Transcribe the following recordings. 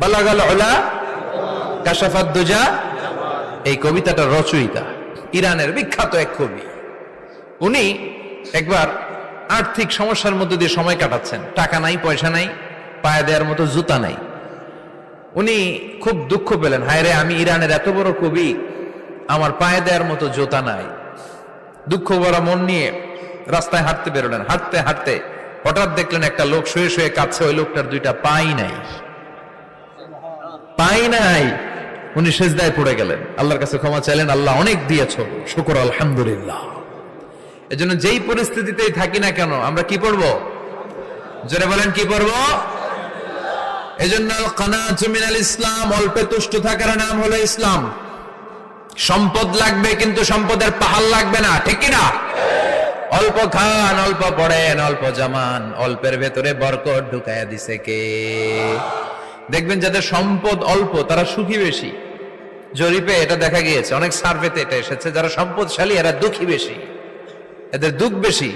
বালাগাল উলা কাশাফাদ দুজা, এই কবিতাটার রচয়িতা ইরানের বিখ্যাত এক কবি। উনি একবার আর্থিক সমস্যার মধ্যে দিয়ে সময় কাটাচ্ছেন, টাকা নাই, পয়সা নাই, পায়ে দেওয়ার মতো জুতা নাই। উনি খুব দুঃখ পেলেন, হায় রে, আমি ইরানের এত বড় কবি, আমার পায়ে দেওয়ার মতো জুতা নাই। দুঃখ ভরা মন নিয়ে রাস্তায় হাঁটতে বেরোলেন। হাঁটতে হাঁটতে হঠাৎ দেখলেন একটা লোক শুয়ে শুয়ে কাঁদছে, ওই লোকটার দুইটা পাই নাই, পাই নাই। উনি সেজদায় পড়ে গেলেন, আল্লাহর কাছে ক্ষমা চাইলেন, আল্লাহ অনেক দিয়েছো, শুকর আলহামদুলিল্লাহ। এজন্য যেই পরিস্থিতিতেই থাকি না কেন আমরা কি পড়বো? জোরে বলেন, কি পড়বো? এজন্য কানাতু মিনাল ইসলাম, অল্পে তুষ্ট থাকার নাম হলো ইসলাম। সম্পদ লাগবে কিন্তু সম্পদের পাহাড় লাগবে না, ঠিক কি না? অল্প খান, অল্প পড়েন, অল্প জামান, অল্পের ভেতরে বরকত ঢুকাইয়া দিছে কে? দেখবেন যাদের সম্পদ অল্প তারা সুখী বেশি। জরিপে এটা দেখা গিয়েছে, অনেক সার্ভেতে এটা এসেছে, যারা সম্পদশালী এরা দুঃখী বেশি, এদের দুঃখ বেশি,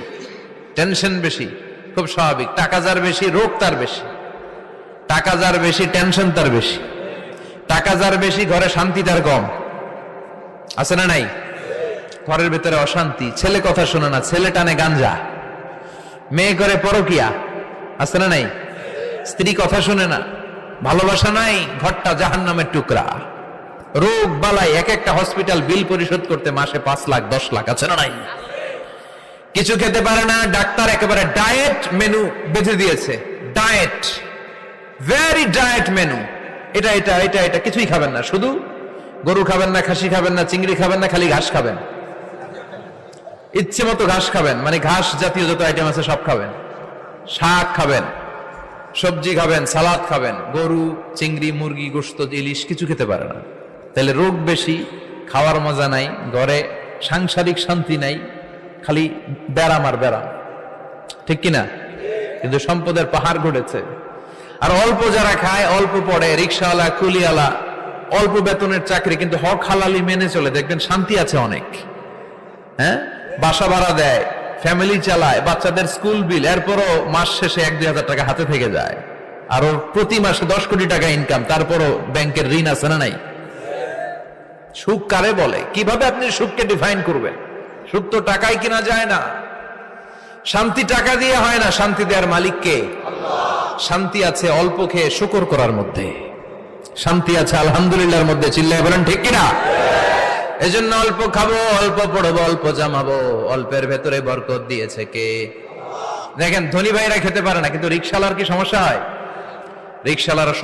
টেনশন বেশি। খুব স্বাভাবিক, টাকা যার বেশি রোগ তার বেশি, টাকা যার বেশি টেনশন তার বেশি, টাকা যার বেশি ঘরে শান্তি তার কম। আছে না নাই? ঘরের ভেতরে অশান্তি, ছেলে কথা শোনে না, ছেলে টানে গাঞ্জা, মেয়ে করে পরকিয়া। আছে না নাই? স্ত্রী কথা শোনে না, ভালোবাসা নাই, ঘরটা জাহান্নামের টুকরা। রোগ বালাই, এক একটা হসপিটাল বিল পরিশোধ করতে মাসে 5 লাখ 10 লাখ। আছে না নাই? কিছু খেতে পারে না, ডাক্তার একেবারে ডায়েট মেনু বেঁধে দিয়েছে। ডায়েট, ভেরি ডায়েট মেনু, এটা এটা এটা এটা কিছুই খাবেন না, শুধু গরু খাবেন না, খাসি খাবেন না, চিংড়ি খাবেন না, খালি ঘাস খাবেন। ইচ্ছে মতো ঘাস খাবেন, মানে ঘাস জাতীয় যত আইটেম আছে সব খাবেন। শাক খাবেন, সবজি খাবেন, সালাদ খাবেন। গরু, চিংড়ি, মুরগি, গোশত, ইলিশ কিছু খেতে পারে না। তাহলে রোগ বেশি, খাওয়ার মজা নাই, ঘরে সাংসারিক শান্তি নাই, খালি ব্যারাম আর ব্যারাম, ঠিক কিনা? কিন্তু সম্পদের পাহাড় ঘটেছে। আর অল্প যারা খায়, অল্প পড়ে, রিক্সাওয়ালা, কুলিওয়ালা, অল্প বেতনের চাকরি, কিন্তু হক হালালি মেনে চলে, দেখবেন শান্তি আছে অনেক। হ্যাঁ, বাসা ভাড়া দেয়, ফ্যামিলি চালায়, বাচ্চাদের স্কুল বিল, এরপরও মাস শেষে 1-2 হাজার টাকা হাতে থেকে যায়। আর ওর প্রতি মাসে 10 কোটি টাকা ইনকাম, তারপরও ব্যাংকের ঋণ আছে না নাই? সুখ কারে বলে? কিভাবে আপনি সুখকে ডিফাইন করবেন? সুখ তো টাকায় কিনা যায় না, শান্তি টাকা দিয়ে হয় না, শান্তি দেওয়ার মালিক কে? শান্তি আছে অল্প খেয়ে শুকর করার মধ্যে, শান্তি আছে আলহামদুলিল্লাহর মধ্যে। চিল্লায় বলেন ঠিক কিনা? এজন্য অল্প খাবো, অল্প পড়বো, অল্প জামাবো, অল্পের ভেতরে বরকত দিয়েছে কে? দেখেন ধনী ভাইরা খেতে পারে না, কিন্তু রিকশালার কি সমস্যা হয়? রিকশালার